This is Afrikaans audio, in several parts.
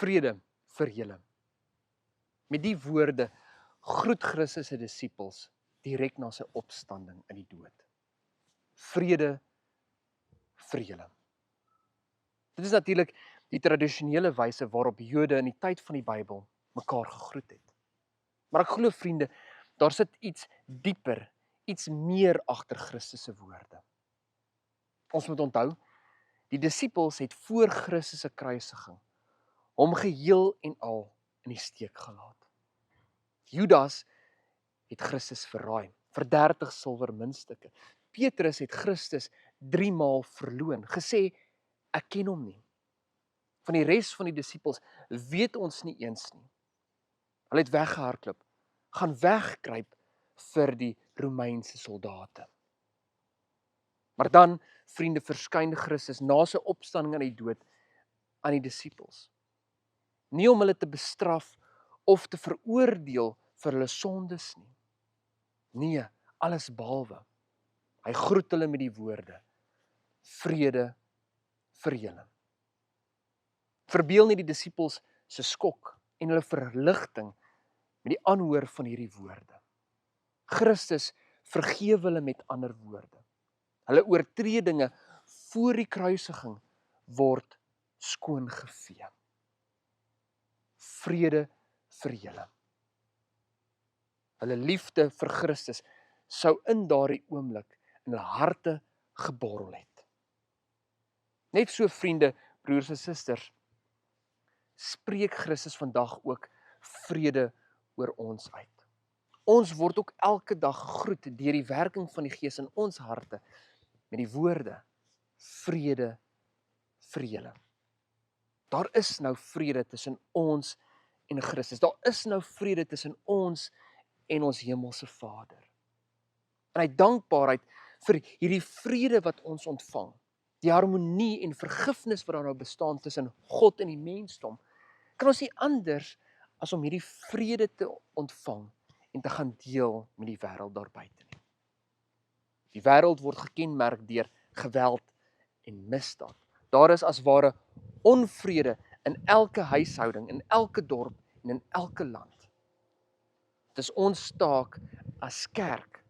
vrede vir julle. Met die woorde groet Christus sy disippels direk na sy opstanding in die dood. Vrede vir julle. Dit is natuurlik die tradisionele wyse waarop Jode in die tyd van die Bybel mekaar gegroet het. Maar ek glo vriende, daar sit iets dieper, iets meer agter Christus se woorde. Ons moet onthou, die disippels het voor Christus se kruisiging hom geheel en al in die steek gelaat. Judas het Christus verraai vir 30 silwer muntstukke. Petrus het Christus 3 maal verloon, gesê ek ken hom nie. Van die res van die disippels weet ons nie eens nie. Hulle het weggehardloop, gaan wegkruip vir die Romeinse soldate. Maar dan, vriende, verskyn Christus na sy opstanding uit die dood aan die disippels. Nie om hulle te bestraf of te veroordeel vir hulle sondes nie. Nee, alles behalwe. Hy groet hulle met die woorde: vrede vir julle. Verbeel nie die disippels se skok en hulle verligting met die aanhoor van hierdie woorde. Christus vergewe hulle met ander woorde. Hulle oortredinge voor die kruisiging word skoongevee. Vrede vir julle. Hulle liefde vir Christus sou in daardie oomblik in hulle harte geborrel het. Net so, vriende, broers en susters, spreek Christus vandag ook vrede oor ons uit. Ons word ook elke dag gegroet deur die werking van die Gees in ons harte met die woorde: vrede vir julle. Daar is nou vrede tussen ons en Christus. Daar is nou vrede tussen ons en ons hemelse Vader. En uit dankbaarheid vir hierdie vrede wat ons ontvang, die harmonie en vergifnis wat daar nou bestaan tussen God en die mensdom, kan ons nie anders as om hierdie vrede te ontvang en te gaan deel met die wêreld daar buite nie. Die wêreld word gekenmerk deur geweld en misdaad. Daar is as ware onvrede in elke huishouding, in elke dorp en in elke land. Dit is ons taak as kerk,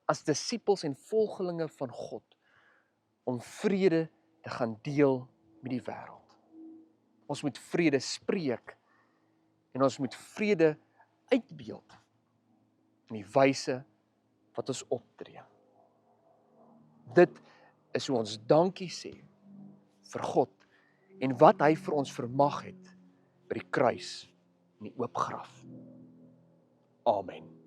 as disippels en volgelinge van God, om vrede te gaan deel met die wêreld. Ons moet vrede spreek en ons moet vrede uitbeeld in die wyse wat ons optree. Dit is hoe ons dankie sê vir God en wat hy vir ons vermag het by die kruis en die oop graf. Amen.